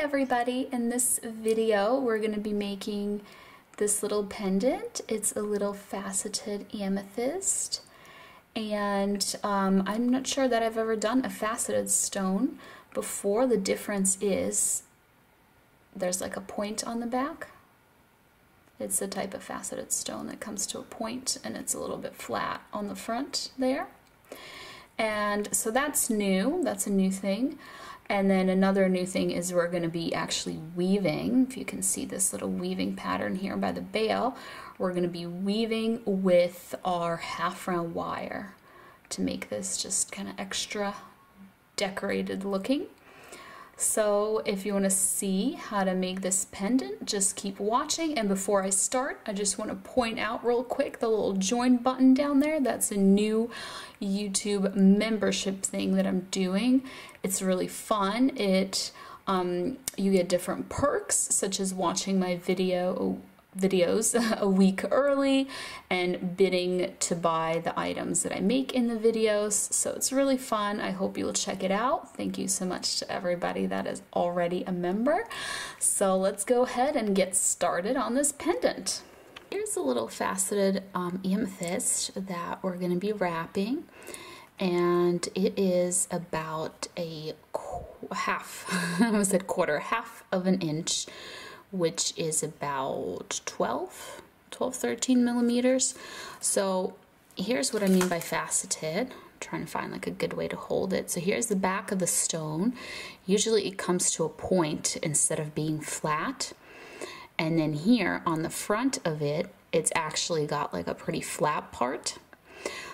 everybody. In this video we're going to be making this little pendant. It's a little faceted amethyst, and I'm not sure that I've ever done a faceted stone before. The difference is there's like a point on the back. It's a type of faceted stone that comes to a point and it's a little bit flat on the front there. And so that's new, that's a new thing. And then another new thing is we're going to be actually weaving. If you can see this little weaving pattern here by the bale, we're going to be weaving with our half round wire to make this just kind of extra decorated looking. So if you want to see how to make this pendant, just keep watching. And before I start, I just want to point out real quick the little join button down there. That's a new YouTube membership thing that I'm doing. It's really fun. You get different perks, such as watching my videos a week early and bidding to buy the items that I make in the videos. So it's really fun. I hope you'll check it out. Thank you so much to everybody that is already a member. So let's go ahead and get started on this pendant. Here's a little faceted amethyst that we're going to be wrapping, and it is about a half of an inch, which is about 13 millimeters. So here's what I mean by faceted. I'm trying to find like a good way to hold it. So here's the back of the stone. Usually it comes to a point instead of being flat. And then here on the front of it, it's actually got like a pretty flat part.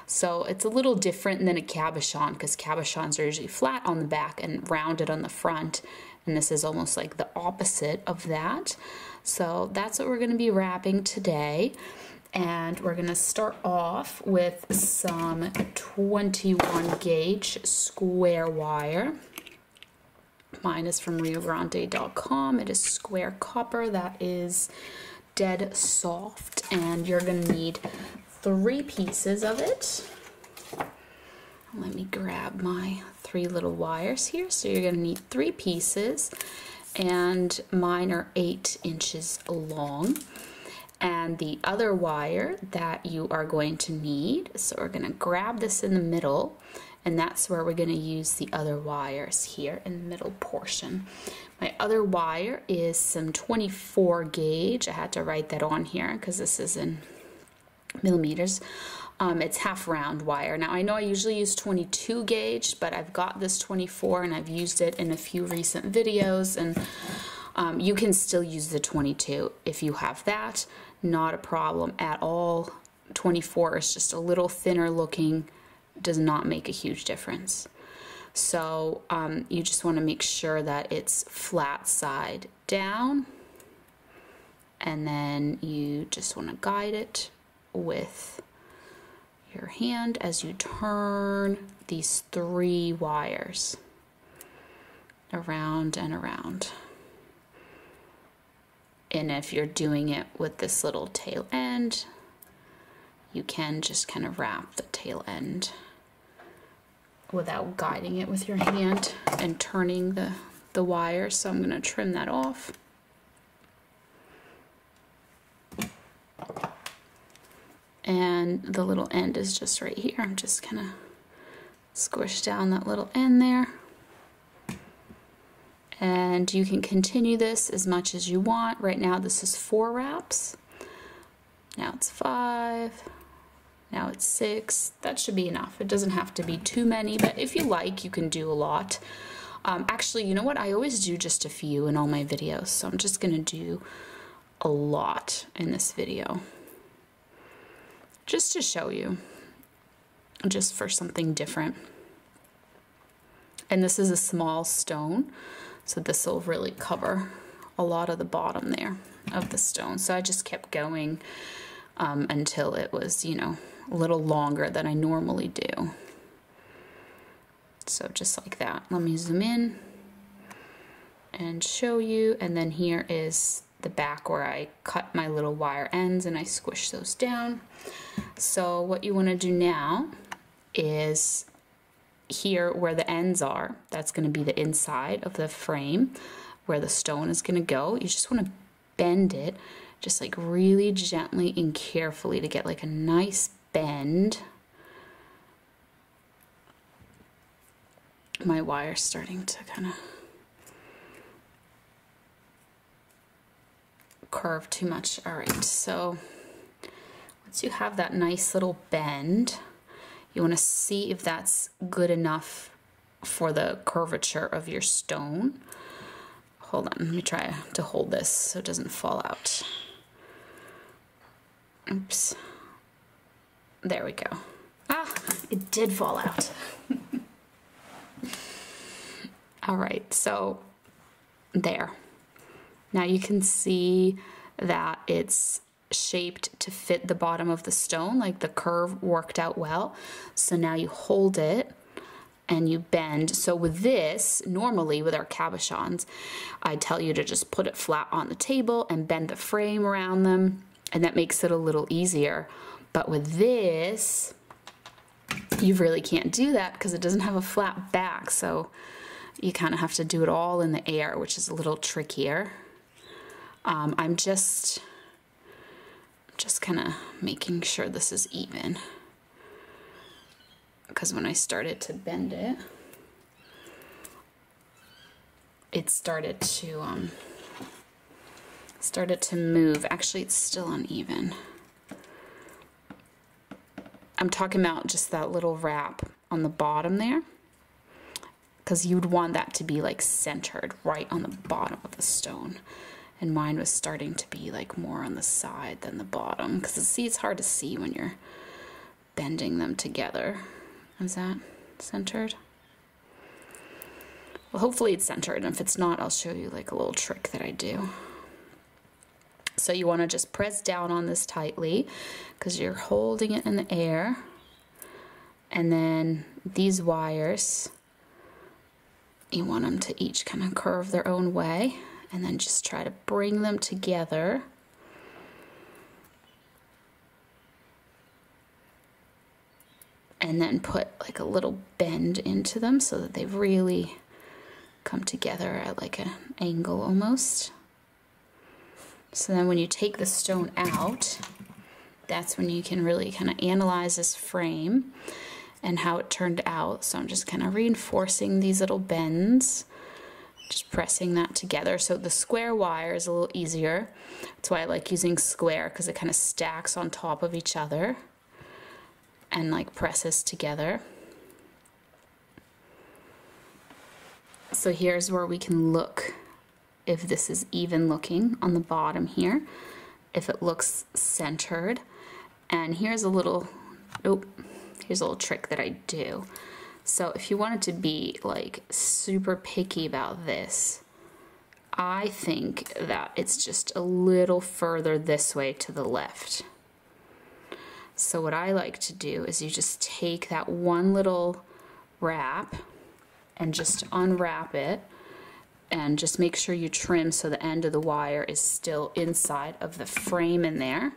So it's a little different than a cabochon, because cabochons are usually flat on the back and rounded on the front. And this is almost like the opposite of that. So that's what we're going to be wrapping today. And we're going to start off with some 21 gauge square wire. Mine is from riogrande.com. It is square copper that is dead soft, and you're going to need 3 pieces of it. Let me grab my 3 little wires here. So you're going to need 3 pieces, and mine are 8 inches long. And the other wire that you are going to need, so we're going to grab this in the middle, and that's where we're going to use the other wires here in the middle portion. My other wire is some 24 gauge. I had to write that on here because this is in millimeters. It's half round wire. Now I know I usually use 22 gauge, but I've got this 24 and I've used it in a few recent videos, and you can still use the 22 if you have that. Not a problem at all. 24 is just a little thinner looking, does not make a huge difference. So you just want to make sure that it's flat side down, and then you just want to guide it with your hand as you turn these 3 wires around and around. And if you're doing it with this little tail end, you can just kind of wrap the tail end without guiding it with your hand and turning the wire. So I'm going to trim that off. And the little end is just right here. I'm just kind of squish down that little end there. And you can continue this as much as you want. Right now this is 4 wraps. Now it's 5. Now it's 6. That should be enough. It doesn't have to be too many, but if you like, you can do a lot. Actually, you know what? I always do just a few in all my videos, so I'm just going to do a lot in this video, just to show you, just for something different. And this is a small stone, so this will really cover a lot of the bottom there of the stone. So I just kept going until it was, you know, a little longer than I normally do. So just like that. Let me zoom in and show you. And then here is the back where I cut my little wire ends and I squish those down. So what you want to do now is here where the ends are, that's going to be the inside of the frame. where the stone is going to go. You just want to bend it just like really gently and carefully to get like a nice bend. My wire's starting to kind of curve too much. All right, so once you have that nice little bend, you want to see if that's good enough for the curvature of your stone. Hold on, let me try to hold this so it doesn't fall out. Oops. There we go. Ah, it did fall out. All right, so there. Now you can see that it's shaped to fit the bottom of the stone, like the curve worked out well. So now you hold it and you bend. So with this, normally with our cabochons, I tell you to just put it flat on the table and bend the frame around them, and that makes it a little easier. But with this, you really can't do that because it doesn't have a flat back. So you kind of have to do it all in the air, which is a little trickier. I'm just kind of making sure this is even, because when I started to bend it, it started to move. Actually, it's still uneven. I'm talking about just that little wrap on the bottom there, because you'd want that to be like centered right on the bottom of the stone. And mine was starting to be like more on the side than the bottom, because see, it's hard to see when you're bending them together. Is that centered? Well, hopefully it's centered, and if it's not, I'll show you like a little trick that I do. So you want to just press down on this tightly because you're holding it in the air, and then these wires, you want them to each kind of curve their own way, and then just try to bring them together. And then put like a little bend into them so that they really come together at like an angle almost. So then when you take the stone out, that's when you can really kind of analyze this frame and how it turned out. So I'm just kind of reinforcing these little bends, just pressing that together. So the square wire is a little easier. That's why I like using square, because it kind of stacks on top of each other and like presses together. So here's where we can look if this is even looking on the bottom here, if it looks centered. And here's a little, here's a little trick that I do. So if you wanted to be like super picky about this, I think that it's just a little further this way to the left. So what I like to do is you just take that one little wrap and just unwrap it, and just make sure you trim so the end of the wire is still inside of the frame in there.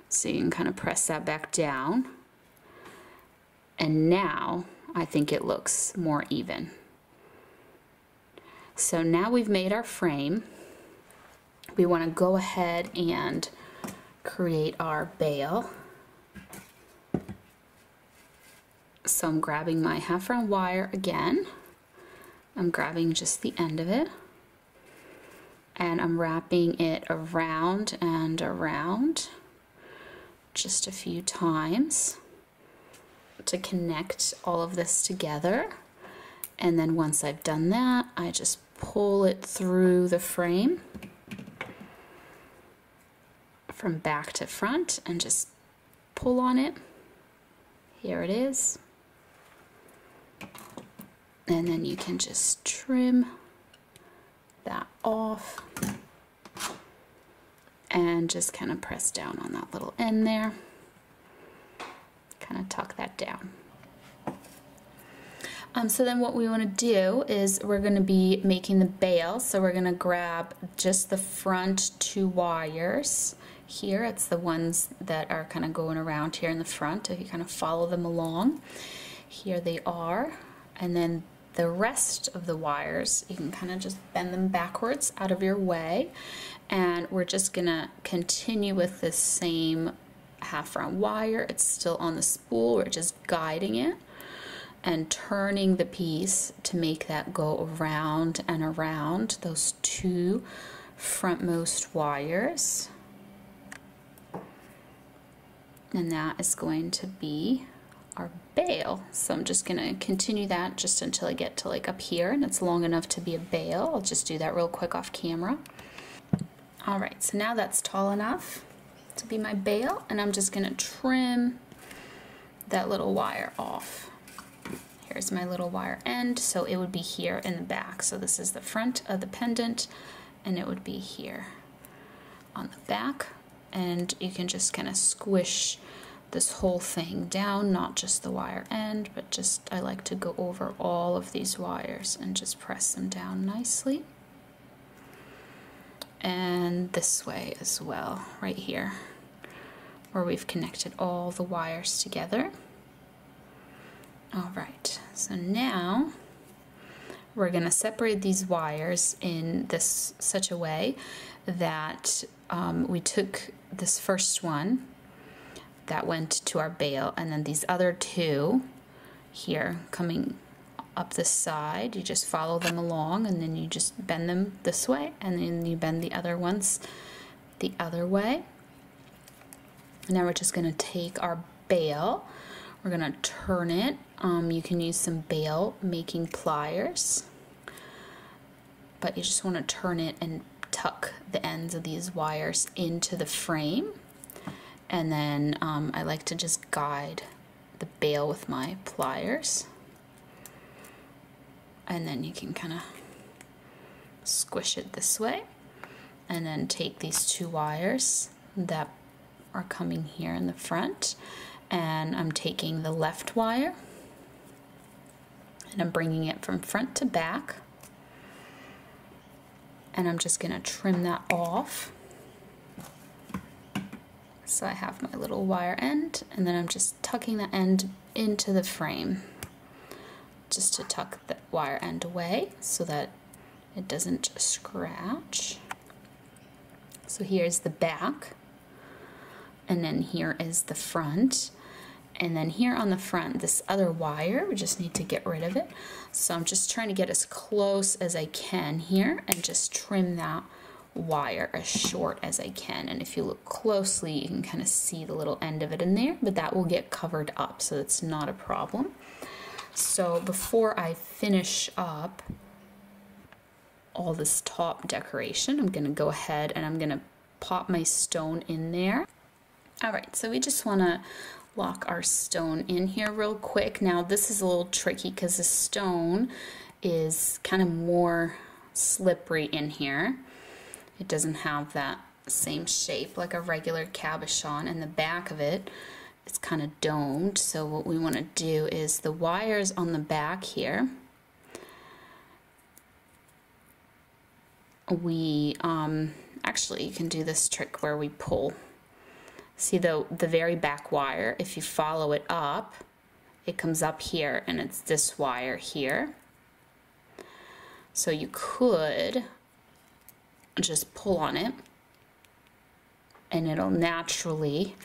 So you can kind of press that back down. And now I think it looks more even. So now we've made our frame. We want to go ahead and create our bail. So I'm grabbing my half round wire again. I'm grabbing just the end of it, and I'm wrapping it around and around just a few times to connect all of this together. And then once I've done that, I just pull it through the frame from back to front and just pull on it. Here it is. And then you can just trim that off and just kind of press down on that little end there. Kind of tuck that down. So then what we want to do is we're going to be making the bail. So we're going to grab just the front two wires here. It's the ones that are kind of going around here in the front. If you kind of follow them along, here they are. And then the rest of the wires, you can kind of just bend them backwards out of your way, and we're just gonna continue with this same half round wire. It's still on the spool, we're just guiding it and turning the piece to make that go around and around those two frontmost wires. And that is going to be our bail. So I'm just gonna continue that just until I get to like up here, and it's long enough to be a bail. I'll just do that real quick off camera. All right, so now that's tall enough to be my bail, and I'm just gonna trim that little wire off. Here's my little wire end, so it would be here in the back. So this is the front of the pendant, and it would be here on the back. And you can just kind of squish this whole thing down, not just the wire end, but just, I like to go over all of these wires and just press them down nicely. And this way as well, right here, where we've connected all the wires together. All right, so now we're going to separate these wires in this such a way that we took this first one that went to our bail, and then these other two here coming up this side, you just follow them along, and then you just bend them this way, and then you bend the other ones the other way. And now we're just going to take our bail, we're going to turn it. You can use some bail making pliers, but you just want to turn it and tuck the ends of these wires into the frame. And then I like to just guide the bail with my pliers. And then you can kind of squish it this way. And then take these two wires that are coming here in the front. And I'm taking the left wire and I'm bringing it from front to back. And I'm just going to trim that off. So I have my little wire end, and then I'm just tucking the end into the frame, just to tuck the wire end away so that it doesn't scratch. So here's the back, and then here is the front. And then here on the front, this other wire, we just need to get rid of it. So I'm just trying to get as close as I can here and just trim that wire as short as I can. And if you look closely, you can kind of see the little end of it in there, but that will get covered up, so it's not a problem. So before I finish up all this top decoration, I'm going to go ahead and I'm going to pop my stone in there. All right, so we just want to lock our stone in here real quick. Now this is a little tricky because the stone is kind of more slippery in here. It doesn't have that same shape like a regular cabochon, and the back of it, it's kind of domed. So what we want to do is the wires on the back here, we actually, you can do this trick where we pull. See the very back wire, if you follow it up, it comes up here, and it's this wire here. So you could just pull on it, and it'll naturally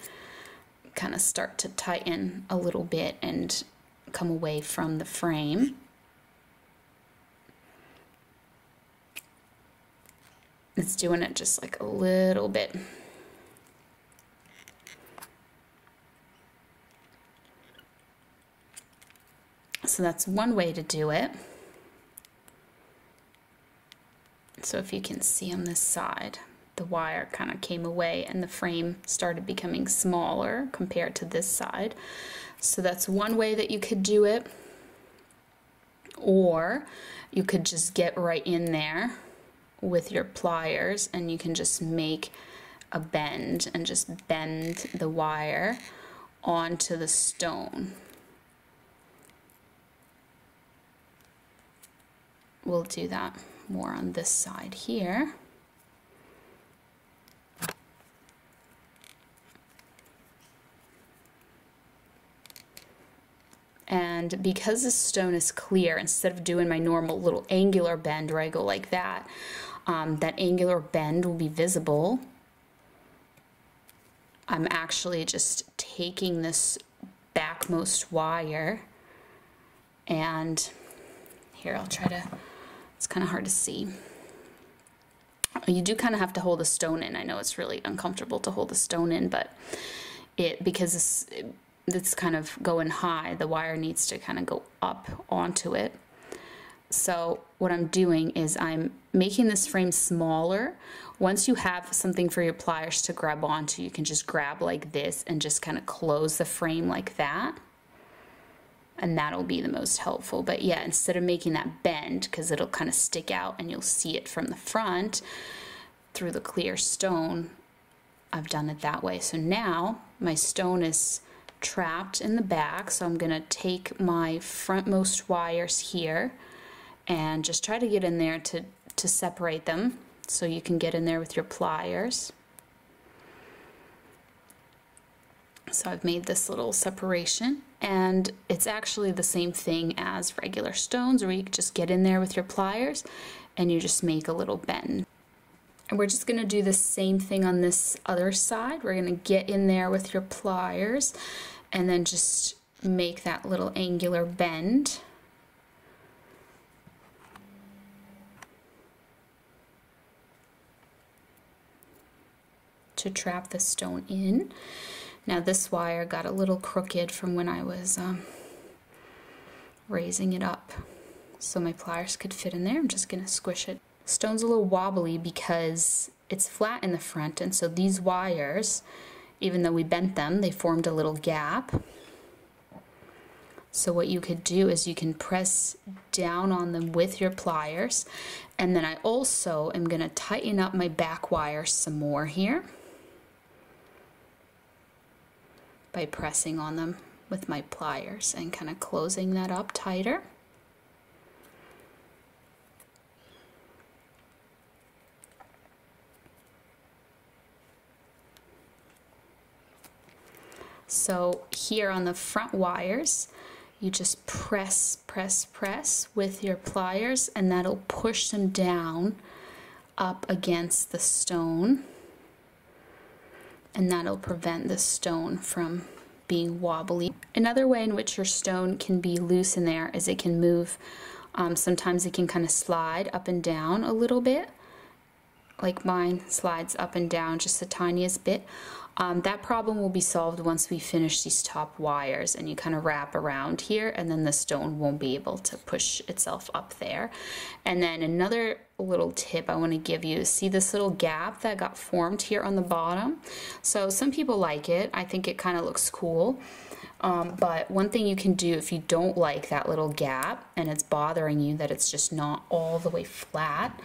kind of start to tighten a little bit and come away from the frame. It's doing it just like a little bit. So that's one way to do it. So if you can see on this side, the wire kind of came away and the frame started becoming smaller compared to this side. So that's one way that you could do it. Or you could just get right in there with your pliers and you can just make a bend and just bend the wire onto the stone. We'll do that more on this side here. And And because this stone is clear, instead of doing my normal little angular bend where I go like that, that angular bend will be visible. I'm actually just taking this backmost wire, and here I'll try to, it's kind of hard to see. You do kind of have to hold the stone in. I know it's really uncomfortable to hold the stone in, but because it's kind of going high, the wire needs to kind of go up onto it. So what I'm doing is I'm making this frame smaller. Once you have something for your pliers to grab onto, you can just grab like this and just kind of close the frame like that. And that'll be the most helpful. But yeah, instead of making that bend, because it'll kind of stick out and you'll see it from the front through the clear stone, I've done it that way. So now my stone is trapped in the back, so I'm gonna take my frontmost wires here and just try to get in there to separate them so you can get in there with your pliers. So I've made this little separation, and it's actually the same thing as regular stones, where you just get in there with your pliers and you just make a little bend. And we're just going to do the same thing on this other side. We're going to get in there with your pliers and then just make that little angular bend. To trap the stone in. Now this wire got a little crooked from when I was raising it up, so my pliers could fit in there. I'm just gonna squish it. Stone's a little wobbly because it's flat in the front, and so these wires, even though we bent them, they formed a little gap. So what you could do is you can press down on them with your pliers, and then I also am gonna tighten up my back wires some more here by pressing on them with my pliers and kind of closing that up tighter. So here on the front wires, you just press with your pliers, and that'll push them down up against the stone, and that'll prevent the stone from being wobbly. Another way in which your stone can be loose in there is it can move. Sometimes it can kind of slide up and down a little bit, like mine slides up and down just the tiniest bit. That problem will be solved once we finish these top wires and you kind of wrap around here, and then the stone won't be able to push itself up there. And then another little tip I want to give you is, see this little gap that got formed here on the bottom? So some people like it. I think it kind of looks cool. But one thing you can do if you don't like that little gap and it's bothering you that it's just not all the way flat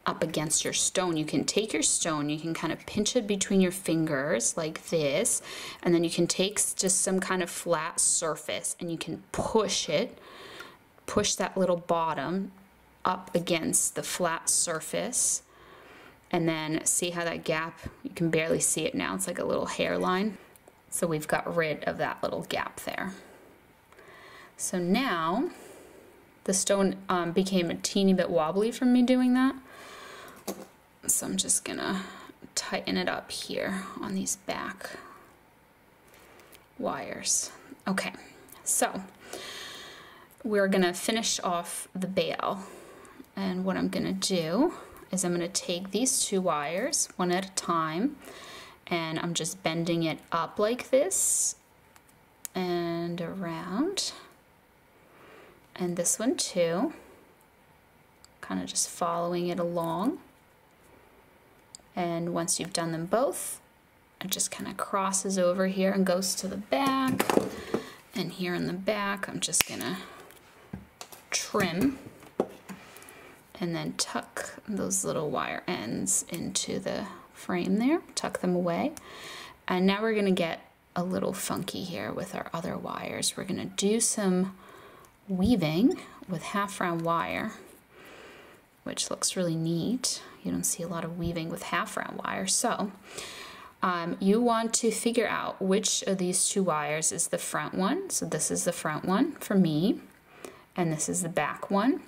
up against your stone, you can take your stone, you can kind of pinch it between your fingers like this, and then you can take just some kind of flat surface and you can push that little bottom up against the flat surface, and then see how that gap, you can barely see it now, it's like a little hairline. So we've got rid of that little gap there. So now the stone became a teeny bit wobbly from me doing that. So I'm just gonna tighten it up here on these back wires. Okay, so we're gonna finish off the bail. And what I'm gonna do is I'm gonna take these two wires one at a time, and I'm just bending it up like this and around. And this one too, kind of just following it along. And once you've done them both, it just kind of crosses over here and goes to the back. And here in the back, I'm just gonna trim and then tuck those little wire ends into the frame there, tuck them away. And now we're gonna get a little funky here with our other wires. We're gonna do some weaving with half-round wire, which looks really neat. You don't see a lot of weaving with half-round wire. So You want to figure out which of these two wires is the front one. So this is the front one for me, and this is the back one.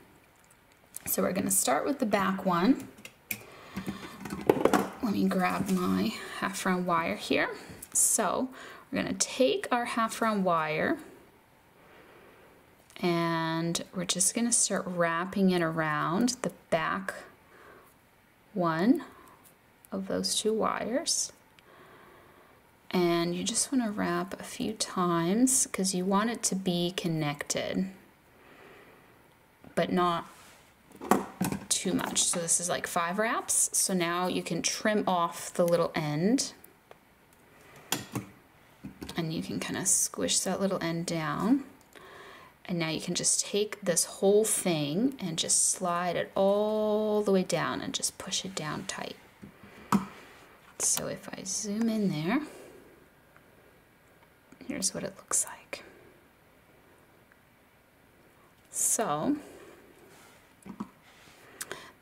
So we're going to start with the back one. Let me grab my half round wire here. So we're going to take our half round wire and we're just going to start wrapping it around the back one of those two wires. And you just want to wrap a few times because you want it to be connected, but not too much. So this is like 5 wraps. So now you can trim off the little end and you can kind of squish that little end down. And now you can just take this whole thing and just slide it all the way down and just push it down tight. So if I zoom in there, here's what it looks like. So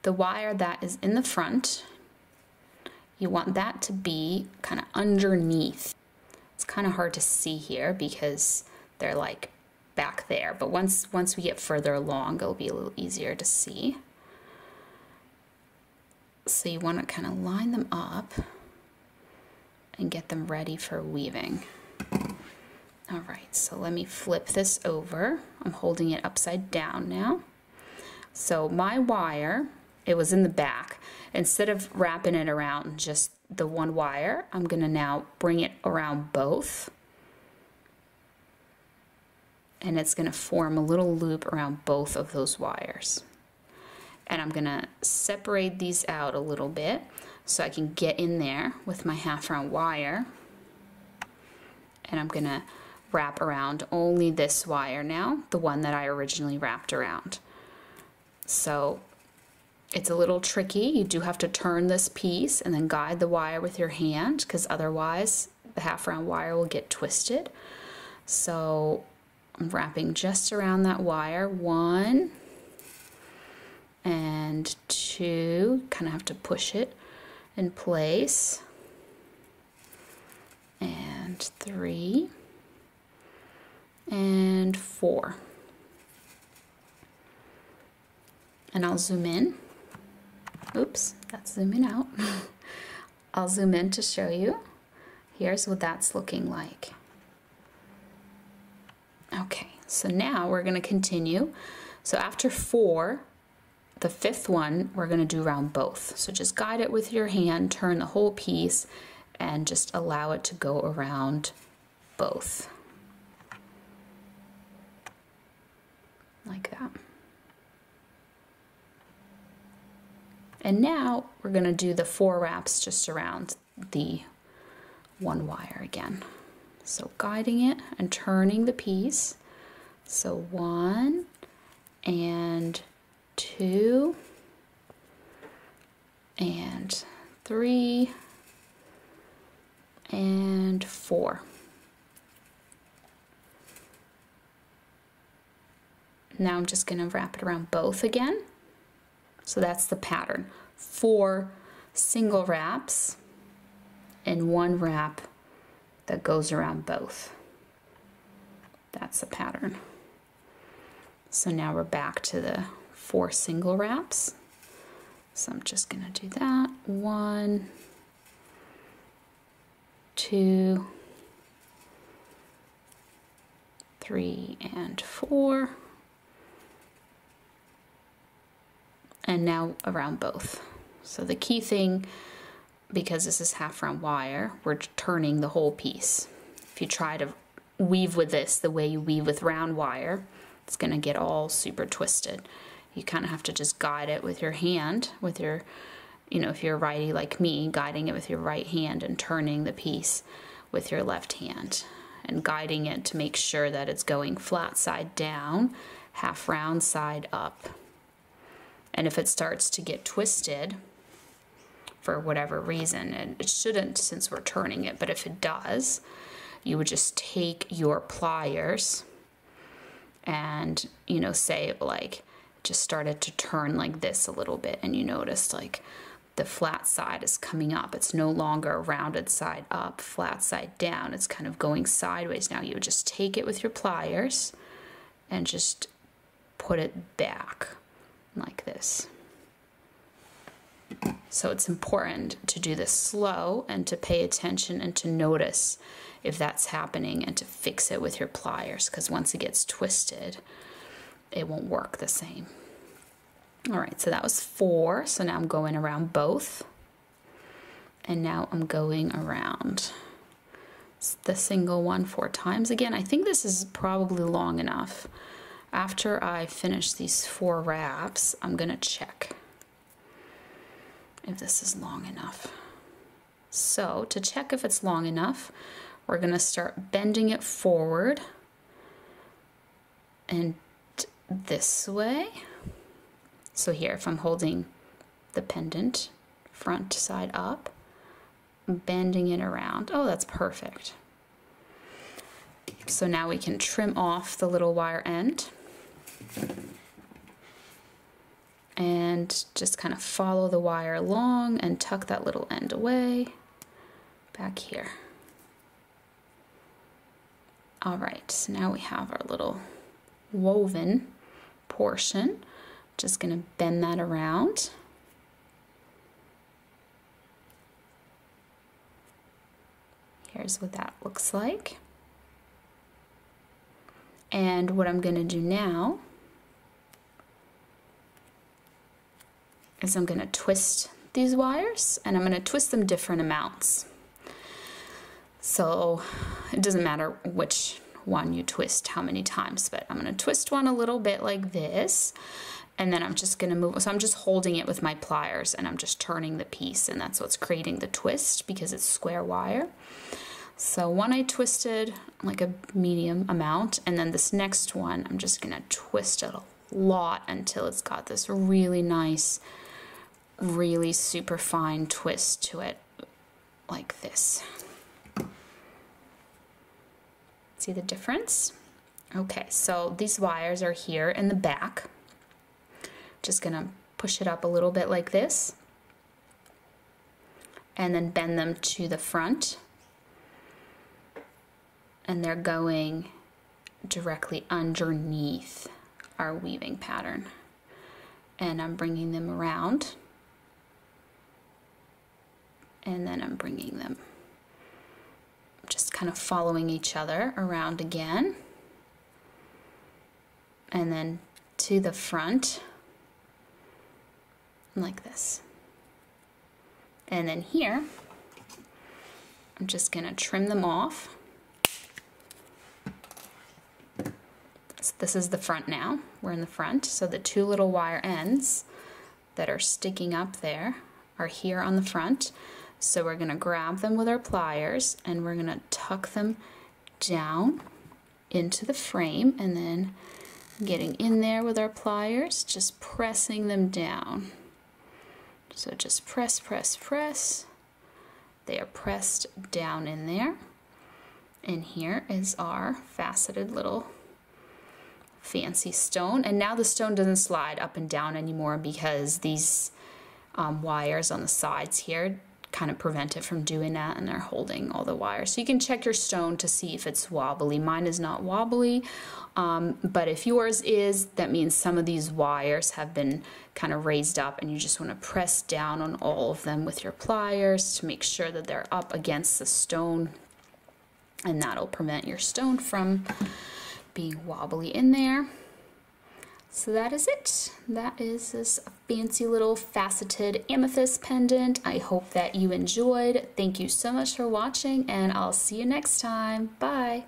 the wire that is in the front, you want that to be kind of underneath. It's kind of hard to see here because they're like back there, but once we get further along, it'll be a little easier to see. So you want to kind of line them up and get them ready for weaving. All right, so let me flip this over. I'm holding it upside down now. So my wire, it was in the back. Instead of wrapping it around just the one wire, I'm gonna now bring it around both. And it's gonna form a little loop around both of those wires. And I'm gonna separate these out a little bit so I can get in there with my half round wire. And I'm gonna wrap around only this wire now, the one that I originally wrapped around. So it's a little tricky. You do have to turn this piece and then guide the wire with your hand because otherwise the half round wire will get twisted. So I'm wrapping just around that wire, 1 and 2, kind of have to push it in place, and 3 and 4. And I'll zoom in. Oops, that's zooming out. I'll zoom in to show you. Here's what that's looking like. Okay, so now we're going to continue. So after 4, the 5th one, we're going to do around both. So just guide it with your hand, turn the whole piece, and just allow it to go around both. Like that. And now we're going to do the 4 wraps just around the one wire again. So guiding it and turning the piece. So 1 and 2 and 3 and 4. Now I'm just going to wrap it around both again. So that's the pattern. 4 single wraps and 1 wrap that goes around both. That's the pattern. So now we're back to the 4 single wraps. So I'm just going to do that. 1, 2, 3, and 4. And now around both. So the key thing, because this is half round wire, we're turning the whole piece. If you try to weave with this the way you weave with round wire, it's going to get all super twisted. You kind of have to just guide it with your hand, with your, if you're a righty like me, guiding it with your right hand and turning the piece with your left hand and guiding it to make sure that it's going flat side down, half round side up. And if it starts to get twisted for whatever reason, and it shouldn't since we're turning it, but if it does, you would just take your pliers and, say like just started to turn like this a little bit, and you noticed like the flat side is coming up. It's no longer rounded side up, flat side down. It's kind of going sideways now. You would just take it with your pliers and just put it back like this. So it's important to do this slow and to pay attention and to notice if that's happening and to fix it with your pliers, because once it gets twisted, it won't work the same. All right, so that was 4. So now I'm going around both. And now I'm going around the single one 4 times. Again, I think this is probably long enough. After I finish these 4 wraps, I'm gonna check if this is long enough. So to check if it's long enough, we're gonna start bending it forward and this way. So here, if I'm holding the pendant front side up, I'm bending it around. Oh, that's perfect. So now we can trim off the little wire end and just kind of follow the wire along and tuck that little end away back here. All right, so now we have our little woven portion. Just gonna bend that around. Here's what that looks like. And what I'm gonna do now is I'm gonna twist these wires, and I'm gonna twist them different amounts. So it doesn't matter which one you twist how many times, but I'm gonna twist one a little bit like this, and then I'm just gonna move. So I'm just holding it with my pliers and I'm just turning the piece, and that's what's creating the twist because it's square wire. So one I twisted like a medium amount, and then this next one I'm just gonna twist it a lot until it's got this really nice, really super fine twist to it like this. See the difference? Okay, so these wires are here in the back. Just gonna push it up a little bit like this and then bend them to the front, and they're going directly underneath our weaving pattern, and I'm bringing them around, and then I'm bringing them, just kind of following each other around again, and then to the front like this. And then here I'm just gonna trim them off. So this is the front now. We're in the front, so the 2 little wire ends that are sticking up there are here on the front. So we're gonna grab them with our pliers and we're gonna tuck them down into the frame, and then getting in there with our pliers, just pressing them down. So just press, press, press. They are pressed down in there. And here is our faceted little fancy stone. And now the stone doesn't slide up and down anymore because these wires on the sides here kind of prevent it from doing that, and they're holding all the wires. So you can check your stone to see if it's wobbly. Mine is not wobbly, but if yours is, that means some of these wires have been kind of raised up, and you just want to press down on all of them with your pliers to make sure that they're up against the stone, and that'll prevent your stone from being wobbly in there. So that is it. That is this fancy little faceted amethyst pendant. I hope that you enjoyed. Thank you so much for watching, and I'll see you next time. Bye.